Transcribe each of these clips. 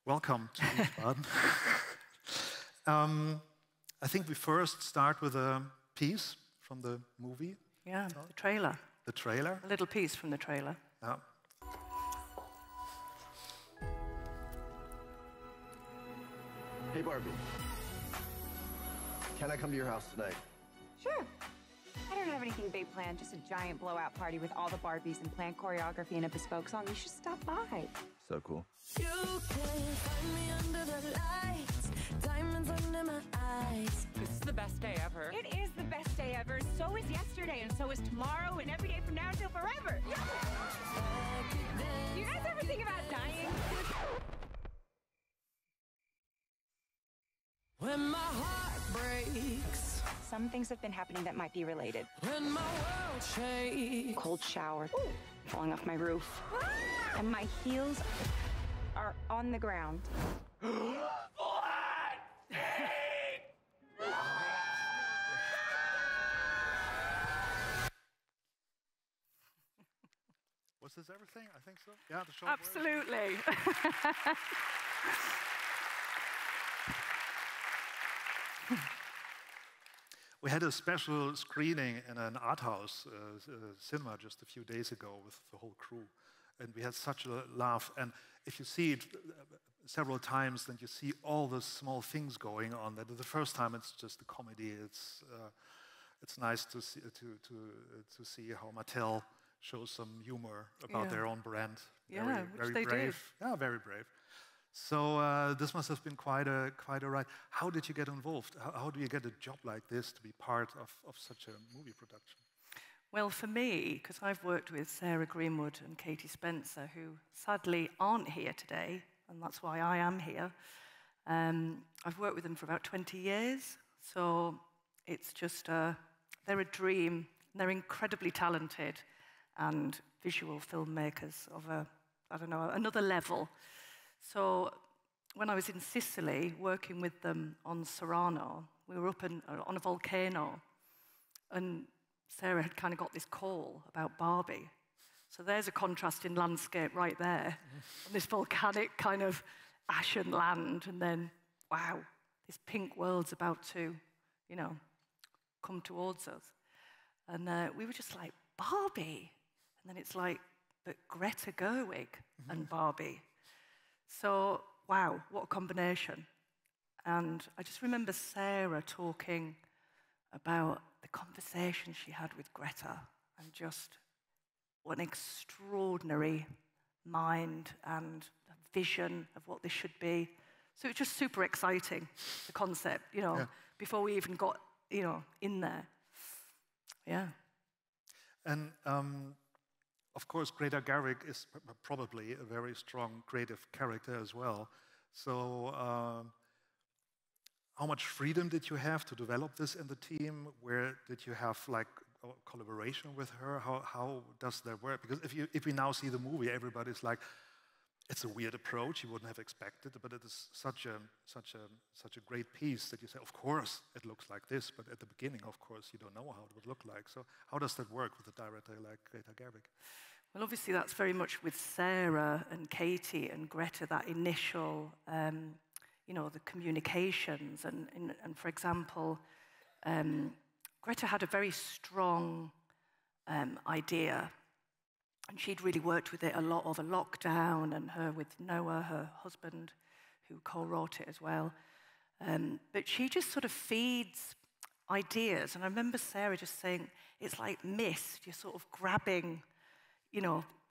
Welcome to Wiesbaden. I think we first start with a piece from the movie. Yeah, the trailer. The trailer? A little piece from the trailer. Yeah. Hey, Barbie. Can I come to your house tonight? Sure. I don't have anything big planned, just a giant blowout party with all the Barbies and planned choreography and a bespoke song. You should stop by. So cool. You can find me under the lights, diamonds under my eyes. This is the best day ever. It is the best day ever. So is yesterday, and so is tomorrow, and every day from now till forever. Do you guys ever think about dying? When my heart breaks, Some things have been happening that might be related. when my world shakes. Cold shower, falling off my roof, and my heels are on the ground. Was this everything? I think so. Yeah, the short version. Absolutely. We had a special screening in an art house cinema just a few days ago with the whole crew. And we had such a laugh. And if you see it several times, then you see all the small things going on. That the first time it's just a comedy. It's nice to see how Mattel shows some humor about their own brand. Yeah, which they brave. did. Yeah, very brave. So this must have been quite a ride. How did you get involved? How do you get a job like this to be part of such a movie production? Well, for me, because I've worked with Sarah Greenwood and Katie Spencer, who sadly aren't here today, and that's why I am here. I've worked with them for about 20 years, so it's just they're a dream. They're incredibly talented and visual filmmakers of another level. So when I was in Sicily working with them on Serrano, we were up on a volcano, and Sarah had kind of got this call about Barbie. So there's a contrast in landscape right there, on this volcanic kind of ashen land, and then, wow, this pink world's about to, come towards us. And we were just like, Barbie? And then it's like, but Greta Gerwig and Barbie. So, wow, what a combination. And I just remember Sarah talking about the conversation she had with Greta and just what an extraordinary mind and vision of what this should be. So it's just super exciting, the concept, before we even got, in there. Yeah. And of course, Greta Gerwig is probably a very strong creative character as well. So how much freedom did you have to develop this in the team? Where did you have like a collaboration with her? How does that work? Because if we now see the movie, everybody's like, it's a weird approach. You wouldn't have expected, but it is such a great piece that you say, of course, it looks like this. But at the beginning, of course, you don't know how it would look like. So how does that work with a director like Greta Gerwig? Well, obviously, that's very much with Sarah and Katie and Greta, that initial, the communications. And for example, Greta had a very strong idea, and she'd really worked with it a lot over lockdown, and her with Noah, her husband, who co-wrote it as well. But she just sort of feeds ideas. And I remember Sarah just saying, it's like mist. You're sort of grabbing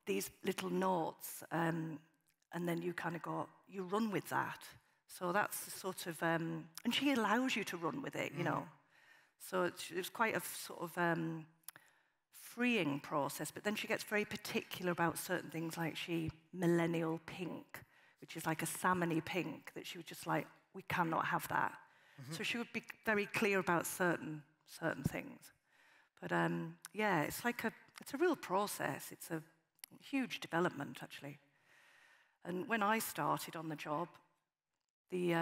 these little notes, and then you kind of you run with that. So that's the sort of, and she allows you to run with it, So it was quite a sort of freeing process, but then she gets very particular about certain things, like millennial pink, which is like a salmony pink, that she was just like, we cannot have that. So she would be very clear about certain things. But yeah, it's a real process. It's a huge development, actually. And when I started on the job, the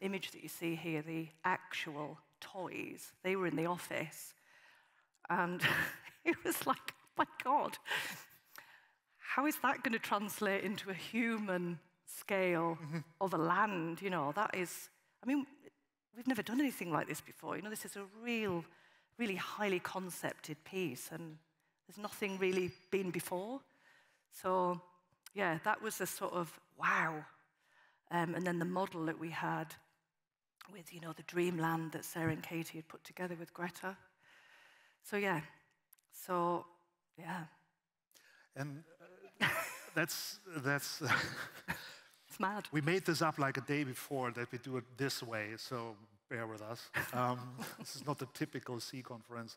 image that you see here, the actual toys, they were in the office. And it was like, oh my God, how is that going to translate into a human scale of a land, you know, that is, I mean, we've never done anything like this before. You know, this is a really highly concepted piece, and there's nothing really been before. So, yeah, that was a sort of wow. And then the model that we had with, you know, the dreamland that Sarah and Katie had put together with Greta. So, yeah. And that's It's mad. we made this up like a day before that we do it this way, so bear with us. This is not the typical C conference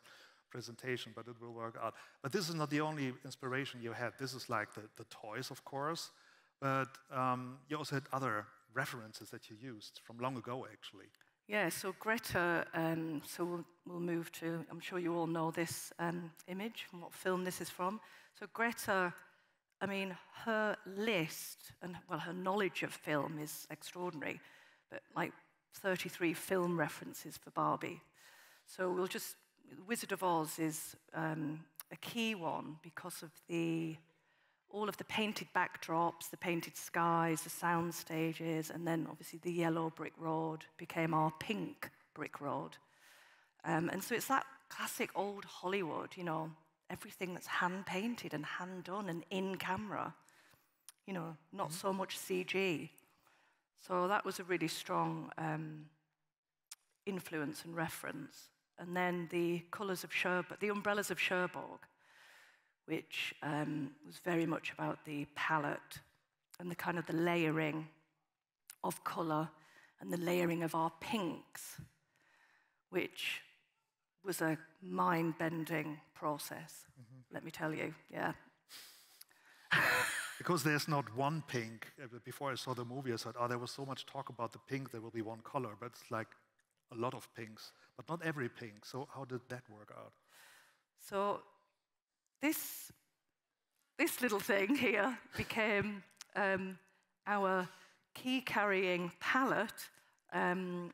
presentation, but it will work out. But this is not the only inspiration you had. This is like the toys, of course, but you also had other references that you used from long ago, actually. Yeah, so Greta, so we'll move to, I'm sure you all know this image and what film this is from. So Greta, I mean, her list and, well, her knowledge of film is extraordinary, but like 33 film references for Barbie. So we'll just, Wizard of Oz is a key one because of all of the painted backdrops, the painted skies, the sound stages, and then obviously the yellow brick road became our pink brick road. And so it's that classic old Hollywood, you know, everything that's hand-painted and hand-done and in camera, you know, not so much CG. So that was a really strong influence and reference. And then the colours of Cherbourg, the umbrellas of Cherbourg, which was very much about the palette and the kind of the layering of colour and the layering of our pinks, which was a mind-bending process, let me tell you, yeah. Because there's not one pink. Before I saw the movie, I thought, oh, there was so much talk about the pink, there will be one color, but it's like a lot of pinks, but not every pink. So how did that work out? So this little thing here became our key-carrying palette, and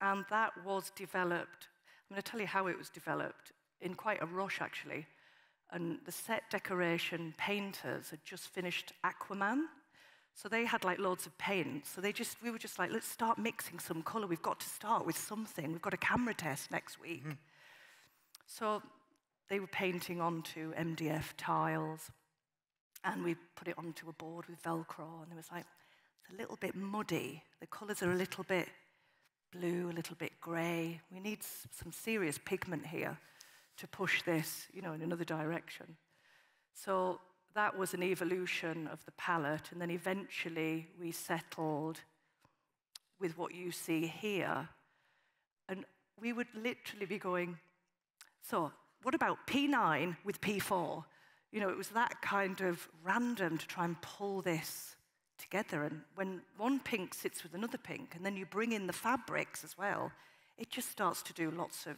that was developed. I'm going to tell you how it was developed in quite a rush, actually. And the set decoration painters had just finished Aquaman, so they had like loads of paint. So we were just like, let's start mixing some color. We've got to start with something. We've got a camera test next week. So they were painting onto MDF tiles, and we put it onto a board with Velcro, and it was like, it's a little bit muddy. The colors are a little bit blue, a little bit gray. We need some serious pigment here to push this, you know, in another direction. So that was an evolution of the palette, and then eventually we settled with what you see here. And we would literally be going, so what about P9 with P4? You know, it was that kind of random to try and pull this together. And when one pink sits with another pink, and then you bring in the fabrics as well, it just starts to do lots of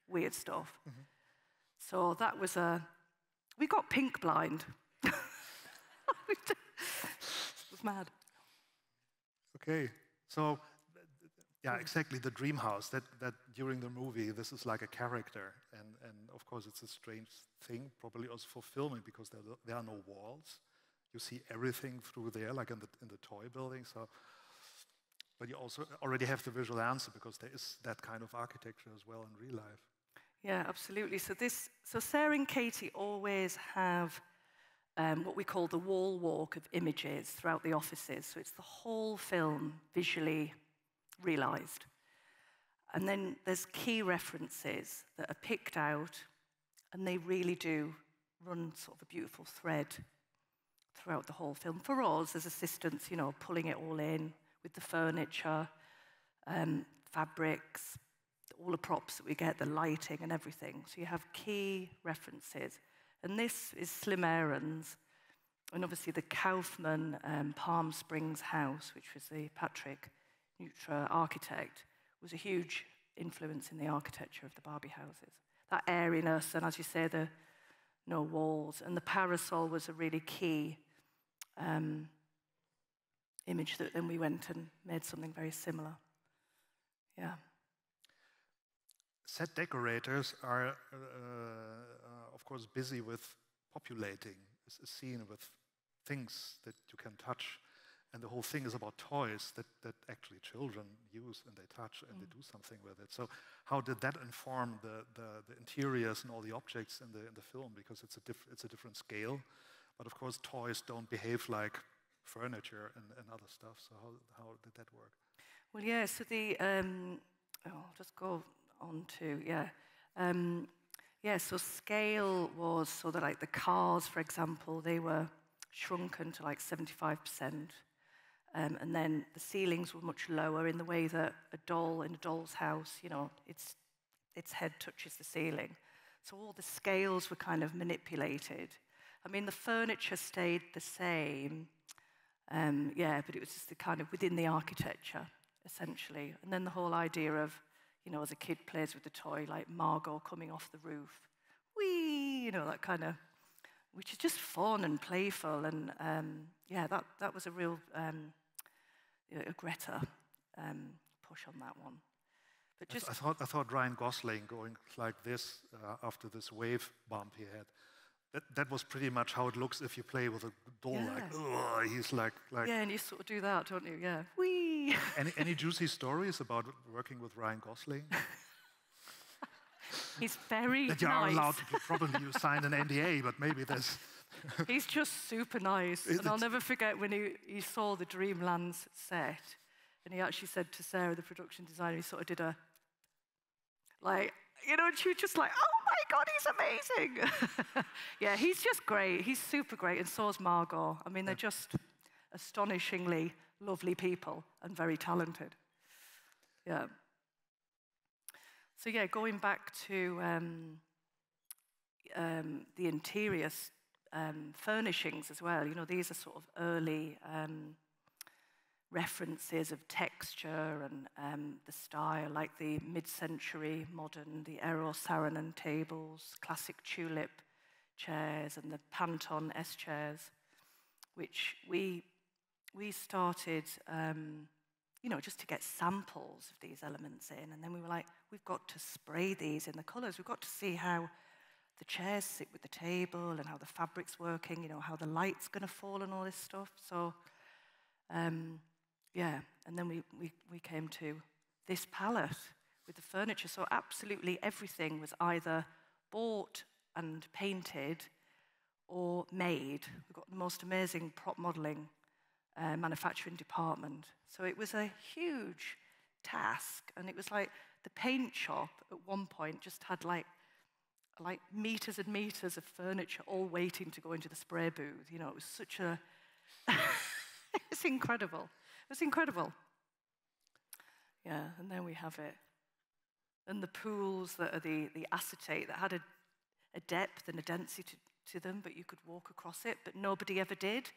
weird stuff. So that was we got pink blind. It was mad. Okay, so yeah, exactly, the dream house, that during the movie, this is like a character, and of course it's a strange thing, probably also for filming, because there are no walls. You see everything through there, like in the toy building, so, but you also already have the visual answer, because there is that kind of architecture as well in real life. Yeah, absolutely. So Sarah and Katie always have what we call the wall walk of images throughout the offices. So it's the whole film visually realized. And then there's key references that are picked out, and they really do run sort of a beautiful thread throughout the whole film. For us, as assistants, you know, pulling it all in with the furniture, fabrics, all the props that we get, the lighting and everything. So you have key references. And this is Slim Aarons, and obviously the Kaufman Palm Springs house, which was the Patrick Neutra architect, was a huge influence in the architecture of the Barbie houses. That airiness, and as you say, the no walls. And the parasol was a really key image that then we went and made something very similar. Yeah. Set decorators are, of course, busy with populating a scene with things that you can touch. And the whole thing is about toys that actually children use and they touch and they do something with it. So how did that inform the interiors and all the objects in the film? Because it's a different scale. But of course, toys don't behave like furniture and other stuff. So how did that work? Well, yeah, so I'll just go on to, so scale was so that like the cars, for example, they were shrunken to like 75%. And then the ceilings were much lower in the way that a doll in a doll's house, you know, its head touches the ceiling. So all the scales were kind of manipulated. I mean, the furniture stayed the same, but it was just the kind of within the architecture, essentially. And then the whole idea of, you know, as a kid plays with the toy, like Margot coming off the roof, whee, you know, that kind of, which is just fun and playful. And that was a real a Greta push on that one. But just I thought Ryan Gosling going like this after this wave bump he had. That was pretty much how it looks if you play with a doll. Yeah. Like, ugh, he's like. Yeah, and you sort of do that, don't you? Yeah. Whee! Any juicy stories about working with Ryan Gosling? He's very that you nice. are allowed to probably you signed an NDA, but maybe there's. He's just super nice. And I'll never forget when he saw the Dreamlands set, and he actually said to Sarah, the production designer, he sort of did a, like, you know, and she was just like, oh my God, he's amazing. Yeah, he's just great. He's super great, and so is Margot. I mean, they're just astonishingly lovely people and very talented. Yeah. So yeah, going back to the interior furnishings as well, you know, these are sort of early references of texture and the style, like the mid-century modern, the Eros Saarinen tables, classic tulip chairs, and the Pantone S chairs, which we started, you know, just to get samples of these elements in, and then we were like, we've got to spray these in the colours. We've got to see how the chairs sit with the table and how the fabric's working, you know, how the light's going to fall and all this stuff. So, and then we came to this palette with the furniture. So absolutely everything was either bought and painted or made. We've got the most amazing prop modelling manufacturing department. So it was a huge task, and it was like the paint shop at one point just had like meters and meters of furniture all waiting to go into the spray booth. You know, it was such a, it's incredible. It was incredible. Yeah, and then we have it. And the pools that are the acetate that had a depth and a density to them, but you could walk across it, but nobody ever did.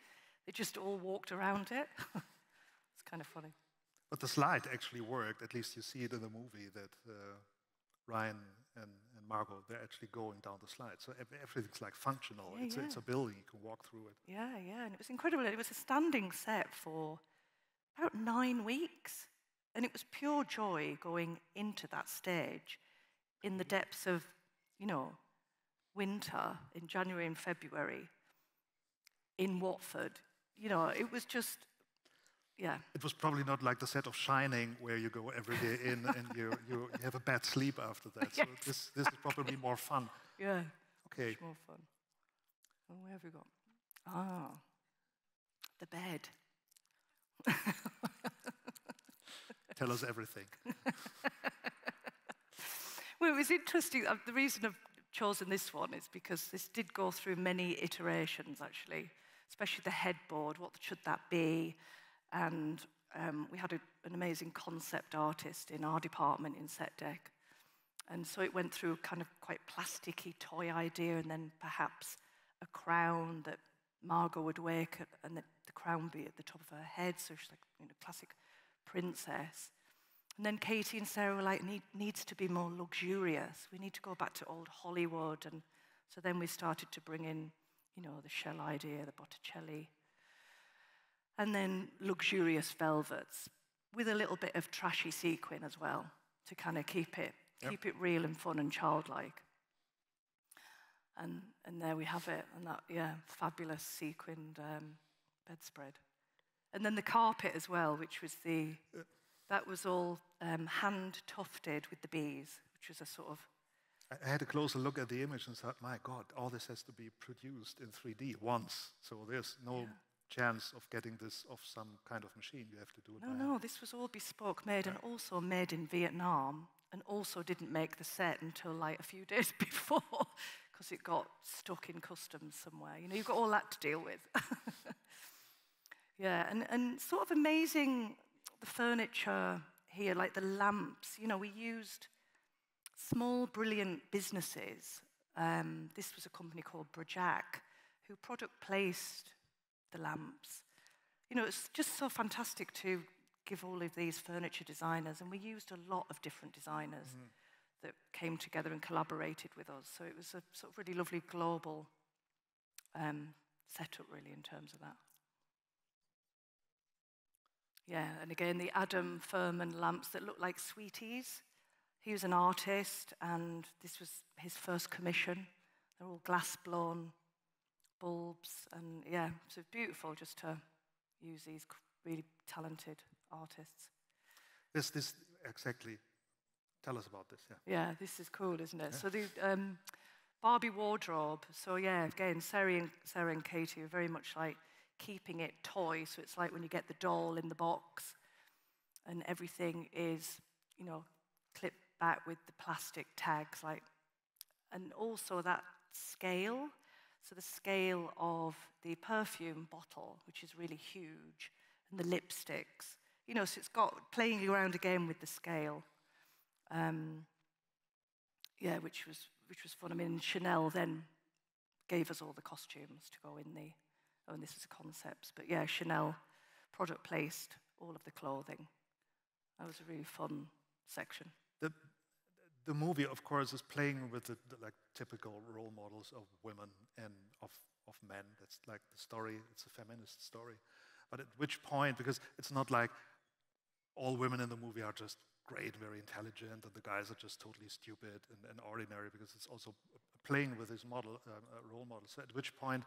They just all walked around it. It's kind of funny. But the slide actually worked. At least you see it in the movie that Ryan and Margot, they're actually going down the slide. So everything's like functional. Yeah, it's a building, you can walk through it. Yeah, and it was incredible. It was a standing set for about 9 weeks. And it was pure joy going into that stage in the depths of, you know, winter in January and February in Watford. You know, it was just, yeah. It was probably not like the set of Shining where you go every day in and you have a bad sleep after that. Yes. So this is probably more fun. Yeah. Okay. Much more fun. Oh, where have we got? Ah, the bed. Tell us everything. Well, it was interesting. The reason I've chosen this one is because this did go through many iterations, actually, especially the headboard. What should that be? And we had an amazing concept artist in our department in Set Deck. And so it went through kind of quite plasticky toy idea, and then perhaps a crown that Margot would wear, and the crown be at the top of her head, so she's like, you know, classic princess. And then Katie and Sarah were like, needs to be more luxurious. We need to go back to old Hollywood. And so then we started to bring in, you know, the shell idea, the Botticelli. And then luxurious velvets with a little bit of trashy sequin as well to kind of keep it real and fun and childlike. And there we have it. And that, yeah, fabulous sequined bedspread. And then the carpet as well, which was that was all hand tufted with the bees, which was a sort of. I had a closer look at the image and thought, my God, all this has to be produced in 3D once. So there's no chance of getting this off some kind of machine. You have to do it by hand. No, this was all bespoke made and also made in Vietnam, and also didn't make the set until like a few days before because it got stuck in customs somewhere. You know, you've got all that to deal with. Yeah, and sort of amazing, the furniture here, like the lamps. You know, we used small, brilliant businesses. This was a company called Brajac, who product placed the lamps. You know, it's just so fantastic to give all of these furniture designers, and we used a lot of different designers that came together and collaborated with us. So it was a sort of really lovely global setup, really, in terms of that. Yeah, and again, the Adam Furman lamps that look like sweeties. He was an artist, and this was his first commission. They're all glass-blown bulbs, and yeah, so it's beautiful just to use these really talented artists. This exactly. Tell us about this. Yeah, this is cool, isn't it? Yeah. So the Barbie wardrobe. So yeah, again, Sarah and Katie are very much like keeping it toy. So it's like when you get the doll in the box, and everything is, you know, clipped back with the plastic tags, like, and also that scale. So the scale of the perfume bottle, which is really huge, and the lipsticks. You know, so it's got playing around again with the scale. Yeah, which was fun. I mean, Chanel then gave us all the costumes to go in the. Oh, and this is the concepts, but yeah, Chanel product placed all of the clothing. That was a really fun section. The movie, of course, is playing with the like typical role models of women and of men. That's like the story. It's a feminist story. But at which point, because it's not like all women in the movie are just great, very intelligent, and the guys are just totally stupid and ordinary, because it's also playing with this model, role model. So at which point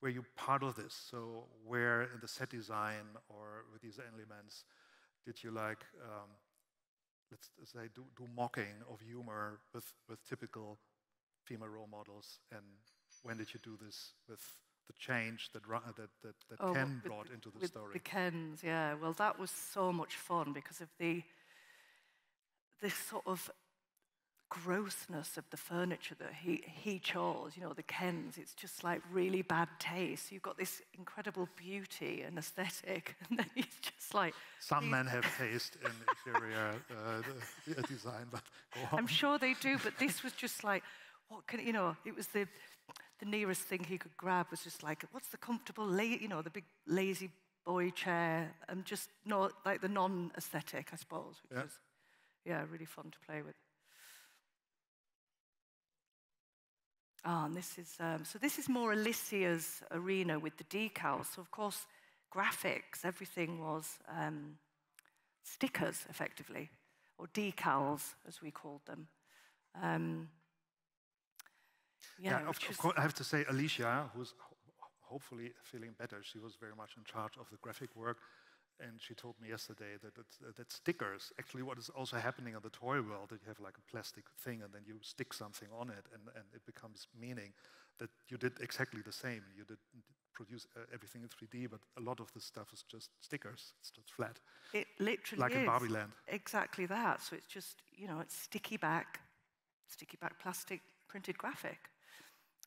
were you part of this? So where in the set design or with these elements did you like, let's say, do mocking of humor with typical female role models? And when did you do this with the change that Ken brought into the story? The Kens, yeah. Well, that was so much fun because of this sort of grossness of the furniture that he chose, you know, the Kens. It's just like really bad taste. You've got this incredible beauty and aesthetic, and then he's just like... Some men have taste in interior design, but go on. I'm sure they do, but this was just like, what can, you know, it was the nearest thing he could grab was just like, what's the comfortable, you know, the big lazy boy chair, and just, no, like the non-aesthetic, I suppose, which was, yeah, really fun to play with. And this is, so this is more Alicia's arena with the decals. So of course, graphics, everything was stickers, effectively, or decals, as we called them. Of course, I have to say, Alicia, who's hopefully feeling better, she was very much in charge of the graphic work. And she told me yesterday that stickers, actually what is also happening in the toy world, that you have like a plastic thing and then you stick something on it and it becomes meaning, that you did exactly the same. You did produce everything in 3D, but a lot of this stuff is just stickers. It's just flat. It literally like is. in Barbie Land. Exactly that. So it's just, you know, it's sticky back plastic printed graphic.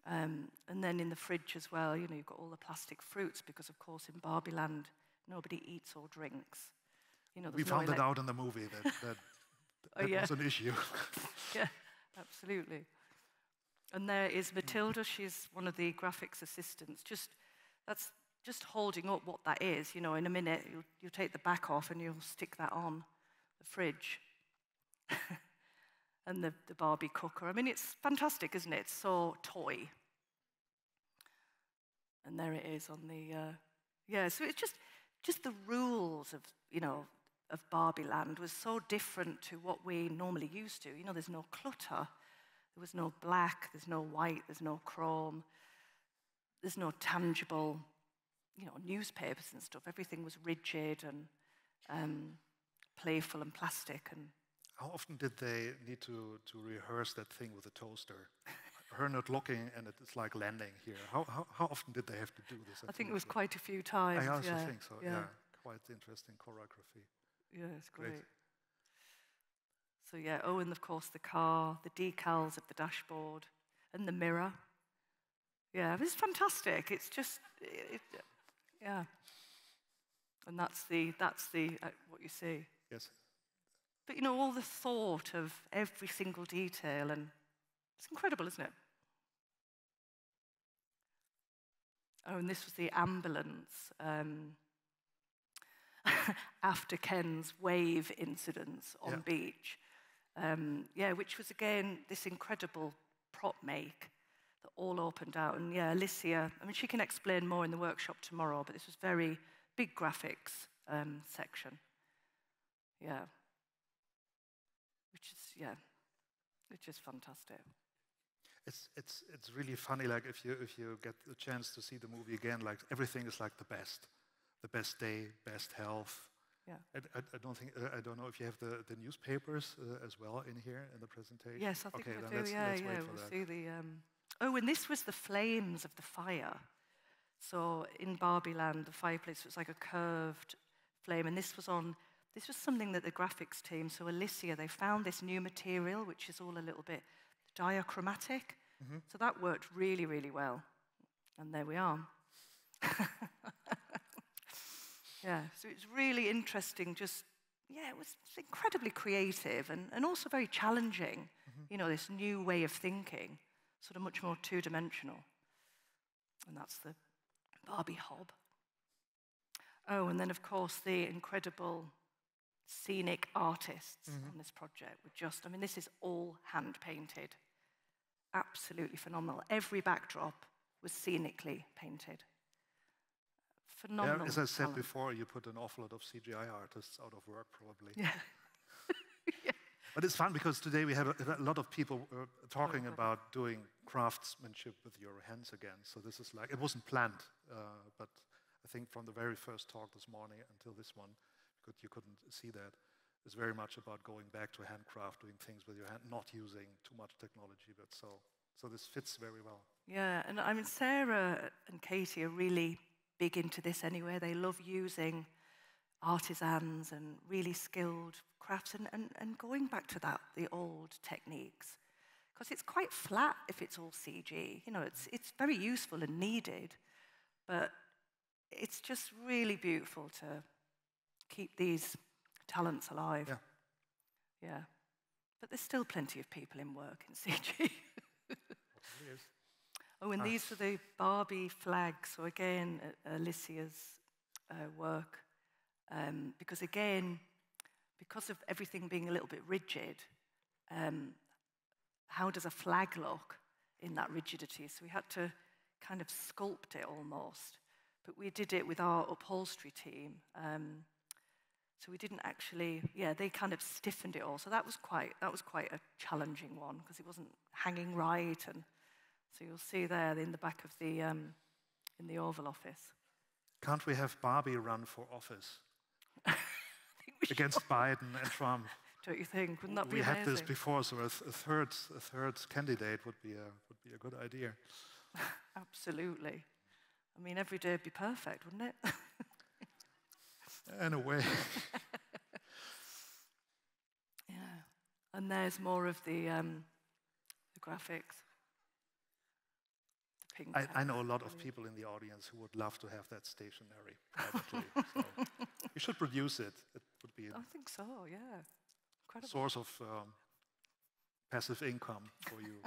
And then in the fridge as well, you know, you've got all the plastic fruits because, of course, in Barbie Land, nobody eats or drinks. You know, we found it out in the movie that was an issue. Yeah, absolutely. And there is Matilda. She's one of the graphics assistants. That's just holding up what that is. You know, in a minute, you'll take the back off and you'll stick that on the fridge. And the Barbie cooker. I mean, it's fantastic, isn't it? It's so toy. And there it is on the, so it's just the rules of, you know, of Barbie Land was so different to what we normally used to. You know, there's no clutter. There was no black, there's no white, there's no chrome. There's no tangible, newspapers and stuff. Everything was rigid and playful and plastic. And How often did they need to rehearse that thing with the toaster? Her not looking and it's like landing here. How often did they have to do this? I think it was quite a few times. I also yeah. think so, yeah. Quite interesting choreography. Yeah, it's great. Great. So yeah, and of course the car, the decals of the dashboard, and the mirror. Yeah, it's fantastic. It's just, yeah. And that's the what you see. Yes. But all the thought of every single detail, and it's incredible, isn't it? Oh, and this was the ambulance after Ken's wave incidents on beach. Which was, again, this incredible prop make that all opened out. And Alicia, she can explain more in the workshop tomorrow, but this was very big graphics section. Yeah. Which is fantastic. It's really funny, like if you get the chance to see the movie again, like everything is like the best day, best health. Yeah. I don't know if you have the newspapers as well in here in the presentation. Yes, I think okay, I then do. let's wait for we'll that. see the. And this was the flames of the fire. So in Barbie Land, the fireplace was like a curved flame, and this was something that the graphics team, so Alicia, they found this new material which is all a little bit diachromatic. Mm-hmm. So that worked really, really well. And there we are. Yeah, so it's really interesting, it was incredibly creative and also very challenging, this new way of thinking, sort of much more two-dimensional. And that's the Barbie hob. Oh, and then, of course, the incredible scenic artists on this project were this is all hand-painted. Absolutely phenomenal. Every backdrop was scenically painted. Phenomenal. Yeah, as I said talent. before, you put an awful lot of CGI artists out of work, probably. Yeah. But it's fun because today we have a lot of people talking about doing craftsmanship with your hands again. So this is like, it wasn't planned, but I think from the very first talk this morning until this one, you couldn't see that, it's very much about going back to handcraft, doing things with your hand, not using too much technology. But so this fits very well. Yeah, and Sarah and Katie are really big into this anyway. They love using artisans and really skilled crafts and going back to the old techniques. Because it's quite flat if it's all CG. It's very useful and needed, but it's just really beautiful to keep these talents alive. Yeah. Yeah. But there's still plenty of people in work in CG. Oh, and these were the Barbie flags. So again, Alicia's work. Because of everything being a little bit rigid, how does a flag look in that rigidity? So we had to kind of sculpt it almost. But we did it with our upholstery team. So we didn't actually, they kind of stiffened it all. So that was quite a challenging one because it wasn't hanging right. And so you'll see there in the back of in the Oval Office. Can't we have Barbie run for office I think we against Biden and Trump? Don't you think? Wouldn't that be We amazing? had this before, so a third candidate would be a good idea. Absolutely. Every day would be perfect, wouldn't it? In a way. Yeah. And there's more of the graphics. The pink I know a lot of people in the audience who would love to have that stationary privately. So you should produce it. It would be I think so, yeah. a Incredible. source of passive income for you.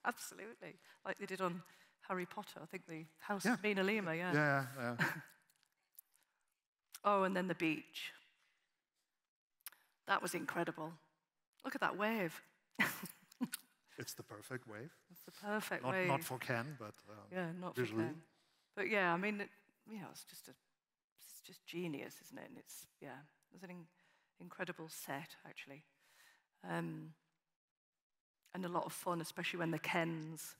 Absolutely. Like they did on Harry Potter. I think the House Yeah. of Mina Lima, yeah. Yeah. Oh, and then the beach. That was incredible. Look at that wave. It's the perfect wave. It's the perfect wave. Not for Ken, but not for visually. Ken. But yeah, it's just genius, isn't it? And it's an incredible set actually, and a lot of fun, especially when the Kens,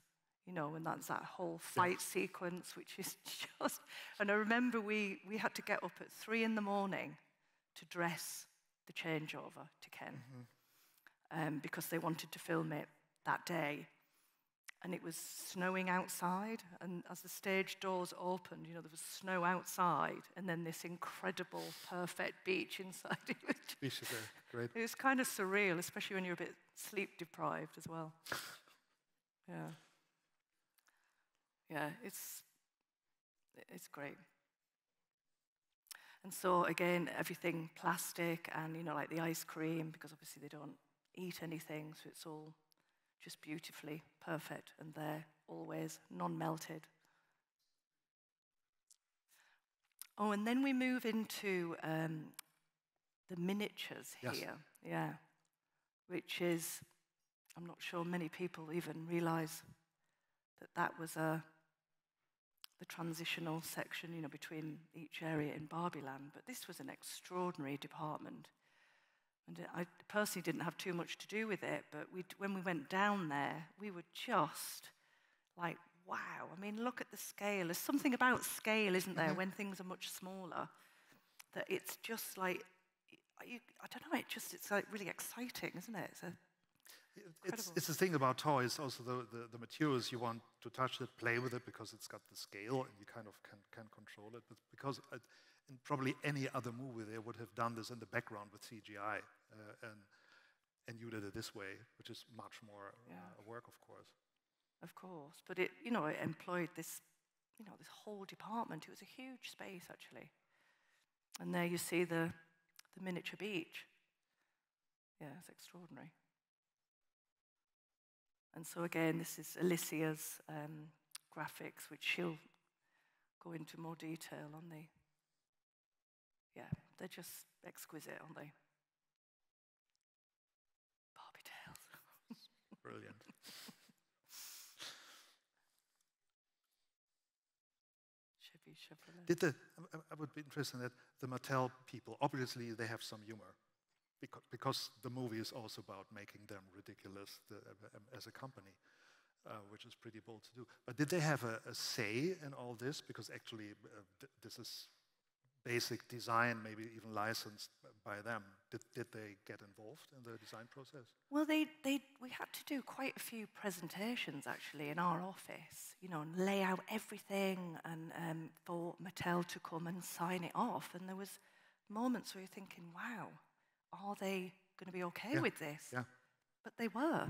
you know, and that's that whole fight sequence, which is just, and I remember we had to get up at 3 in the morning to dress the changeover to Ken, because they wanted to film it that day. And it was snowing outside, and as the stage doors opened, you know, there was snow outside, and then this incredible, perfect beach inside. It was Beach is great. it was kind of surreal, especially when you're a bit sleep deprived as well. Yeah. Yeah, it's great. And so again, everything plastic and, you know, like the ice cream, because obviously they don't eat anything, so it's all just beautifully perfect and there, always non-melted. Oh, and then we move into the miniatures here. Yeah, which is, I'm not sure many people even realize that that was the transitional section, you know, between each area in Barbie Land. But this was an extraordinary department. And I personally didn't have too much to do with it, but when we went down there, we were just like, wow. I mean, look at the scale. There's something about scale, isn't there, when things are much smaller, that it's just like, I don't know, it's like really exciting, isn't it? It's the thing about toys, also the materials you want to touch it, play with it, because it's got the scale and you kind of can control it. But because in probably any other movie they would have done this in the background with CGI, and you did it this way, which is much more work, of course. Of course, but it, you know, it employed this, you know, this whole department. It was a huge space actually, and there you see the miniature beach. Yeah, it's extraordinary. And so again, this is Alicia's graphics, which she'll go into more detail on the. Yeah, they're just exquisite, aren't they? Barbie tales. Brilliant. Chevrolet. I would be interested in that the Mattel people, obviously they have some humor, because the movie is also about making them ridiculous as a company, which is pretty bold to do. But did they have a say in all this? Because actually this is basic design, maybe even licensed by them. Did they get involved in the design process? Well, we had to do quite a few presentations actually in our office, you know, and lay out everything, and for Mattel to come and sign it off. And there was moments where you're thinking, wow, are they going to be okay with this? Yeah. But they were.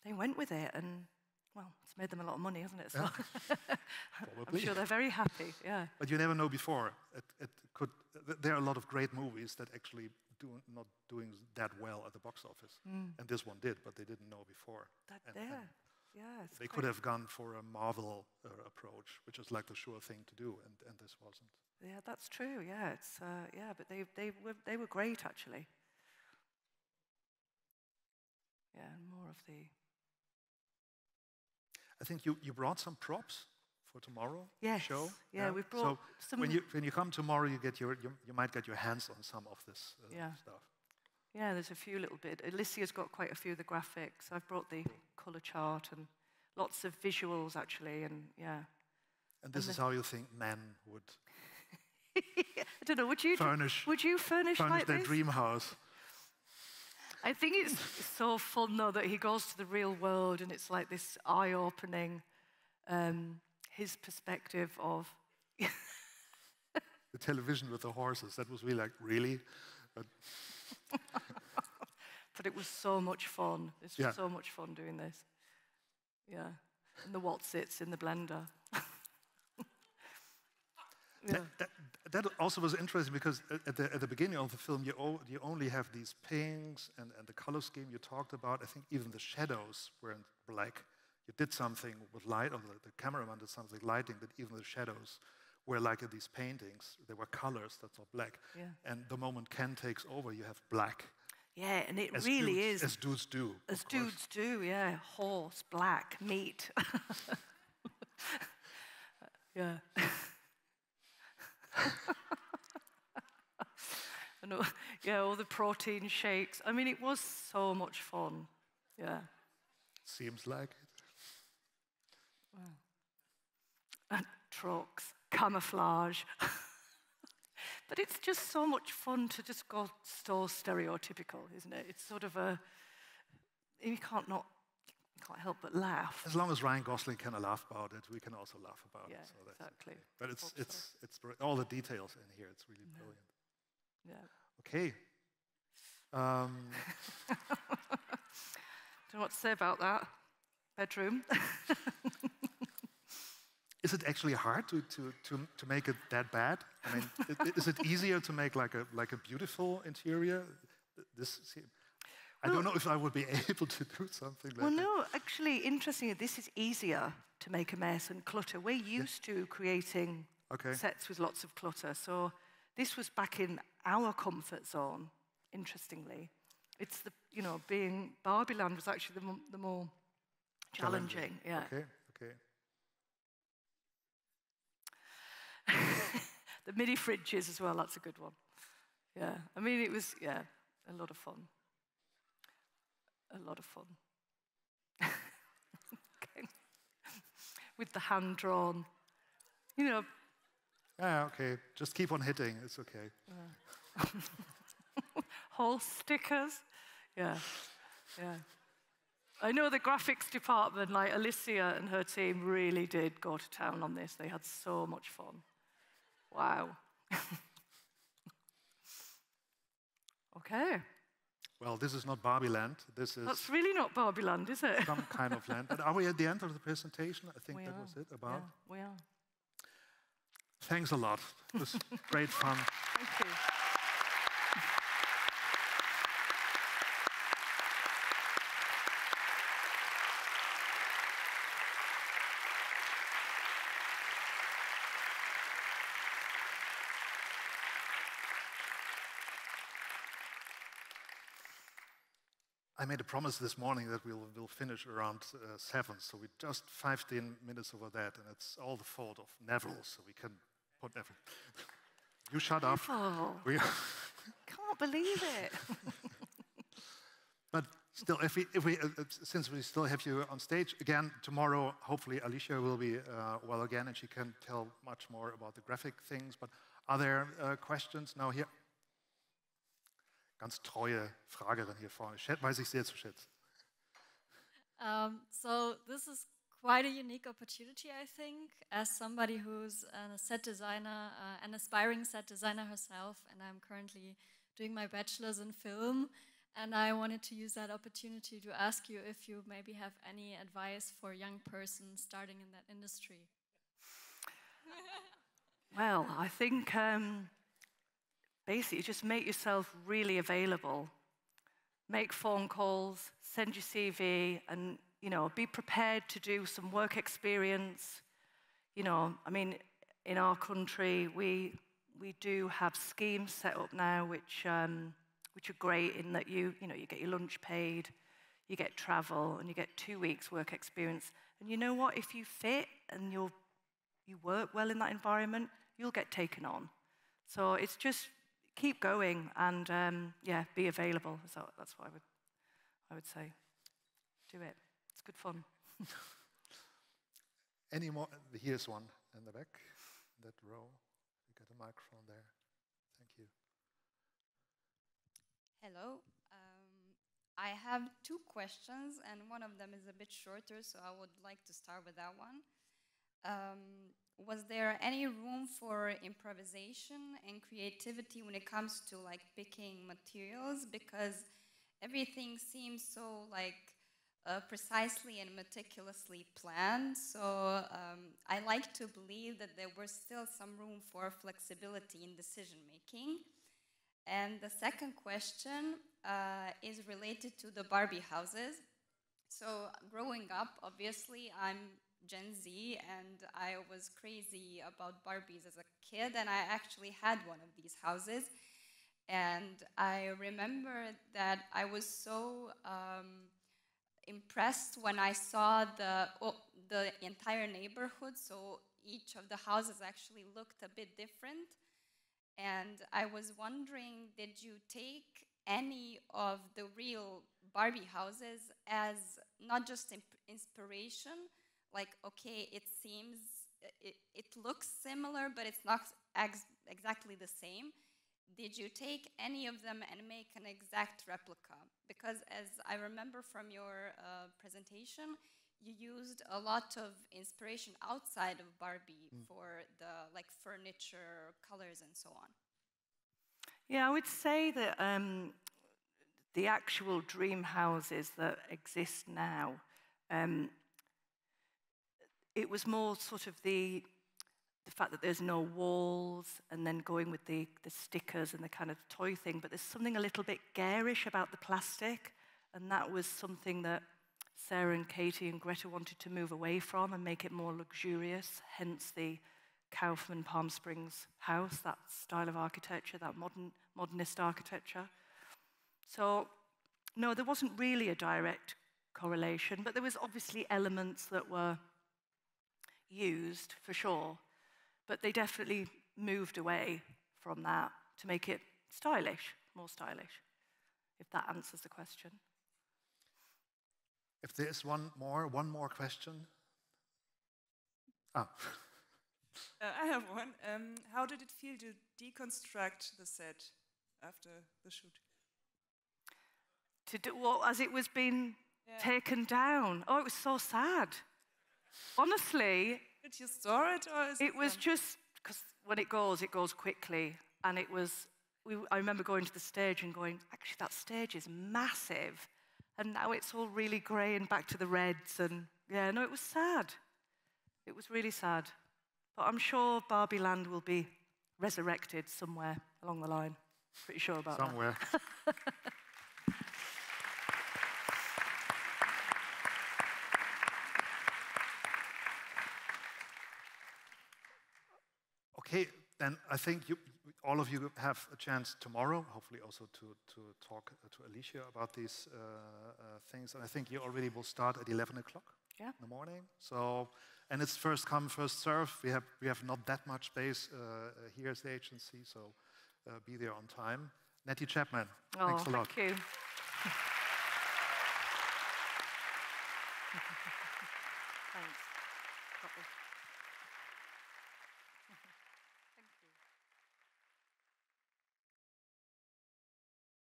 They went with it, and well, it's made them a lot of money, hasn't it? So I'm sure they're very happy. Yeah. But you never know before. There are a lot of great movies that actually not doing that well at the box office, and this one did, but they didn't know before. They could have gone for a Marvel approach, which is like the sure thing to do, and this wasn't. Yeah, that's true. Yeah, it's but they were great actually. Yeah, and more of the. I think you brought some props for tomorrow. Yes. Show. Yeah, we brought some. When you come tomorrow, you might get your hands on some of this stuff. Yeah, there's a few little bit. Alicia's got quite a few of the graphics. I've brought the color chart and lots of visuals actually, and yeah. And this is how you think men would. I don't know. Would you furnish like their this? dream house? I think it's so fun though that he goes to the real world, and it's like this eye-opening, his perspective of the television with the horses. That was really like, really? But it was so much fun. It was so much fun doing this. Yeah, and the Wotsits in the blender. Yeah. That also was interesting, because at the beginning of the film, you only have these pinks and the color scheme you talked about. I think even the shadows weren't black. You did something with light, or the cameraman did something lighting, that even the shadows were like in these paintings. They were colors, that's not black. Yeah. And the moment Ken takes over, you have black. Yeah, and it really is. As dudes do. As dudes do, yeah. Horse, black, meat. Yeah. Yeah, all the protein shakes. I mean, it was so much fun. Yeah. Seems like it. trucks, camouflage. But it's just so much fun to just go so stereotypical, isn't it? It's sort of you can't help but laugh. As long as Ryan Gosling can laugh about it, we can also laugh about Yeah, it. So that's exactly. okay. But it's all the details in here. It's really brilliant. Yeah. Okay. Don't know what to say about that. Bedroom. Is it actually hard to make it that bad? I mean, is it easier to make like a beautiful interior? I don't know if I would be able to do something like that. Well, no, actually, interestingly, this is easier to make a mess and clutter. We're used to creating sets with lots of clutter, so this was back in our comfort zone. Interestingly, it's being Barbie Land was actually the more challenging. Yeah. Okay. The mini fridges as well, that's a good one. Yeah, I mean, it was, a lot of fun. A lot of fun. Okay. With the hand-drawn, Yeah, okay, just keep on hitting, it's okay. Whole stickers. Yeah. I know the graphics department, like Alicia and her team, really did go to town on this. They had so much fun. Wow. Okay. Well, this is not Barbie Land. This is That's really not Barbie Land, is it? some kind of land. But are we at the end of the presentation? I think We that are. was it about. Yeah, we are. Thanks a lot. It was great fun. Thank you. I made a promise this morning that we'll finish around 7, so we're just 15 minutes over that, and it's all the fault of Neville, so we can put Neville. You shut up. Oh, can't believe it. But still, since we still have you on stage again tomorrow, hopefully Alicia will be well again, and she can tell much more about the graphic things. But are there questions now here? Ganz treue Fragerin hier vorne. Weiß ich sehr zu schätzen. So this is quite a unique opportunity, I think, as somebody who's a set designer, an aspiring set designer herself, and I'm currently doing my bachelor's in film, and I wanted to use that opportunity to ask you if you maybe have any advice for young persons starting in that industry. Well, I think basically just make yourself really available. Make phone calls, send your CV, and be prepared to do some work experience. I mean, in our country, we do have schemes set up now which are great in that you get your lunch paid, you get travel, and you get 2 weeks work experience. And you know what? If you fit and you work well in that environment, you'll get taken on. So it's just keep going and be available. So that's what I would say. Do it. It's good fun. Any more? Here's one in the back, that row. You got a microphone there. Thank you. Hello. I have 2 questions, and one of them is a bit shorter, so I would like to start with that one. Was there any room for improvisation and creativity when it comes to picking materials? Because everything seems so precisely and meticulously planned. So I like to believe that there was still some room for flexibility in decision making. And the second question is related to the Barbie houses. So growing up, obviously, I'm Gen Z, and I was crazy about Barbies as a kid, and I actually had one of these houses. And I remember that I was so impressed when I saw the entire neighborhood, so each of the houses actually looked a bit different. And I was wondering, did you take any of the real Barbie houses as not just inspiration, okay, it seems it looks similar, but it's not exactly the same. Did you take any of them and make an exact replica? Because as I remember from your presentation, you used a lot of inspiration outside of Barbie for the furniture, colors, and so on. Yeah, I would say that the actual dream houses that exist now, it was more sort of the fact that there's no walls and then going with the stickers and the kind of toy thing, but there's something a little bit garish about the plastic, and that was something that Sarah and Katie and Greta wanted to move away from and make it more luxurious, hence the Kaufman Palm Springs house, that style of architecture, that modernist architecture. So, no, there wasn't really a direct correlation, but there was obviously elements that were used, for sure, but they definitely moved away from that to make it stylish, more stylish, if that answers the question. If there's one more question. Ah. I have one. How did it feel to deconstruct the set after the shoot? As it was being taken down. Oh, it was so sad. Honestly. Did you store it, or is it was just, because when it goes quickly, and it was, I remember going to the stage and going, actually that stage is massive, and now it's all really grey and back to the reds, and yeah, no, it was sad. It was really sad. But I'm sure Barbie Land will be resurrected somewhere along the line. Pretty sure about somewhere. That. Okay, then I think all of you have a chance tomorrow, hopefully also to talk to Alicia about these things. And I think you already will start at 11 o'clock in the morning. So, and it's first come, first serve. We have not that much space here as the agency, so be there on time. Nettie Chapman, thanks a lot. Thank you.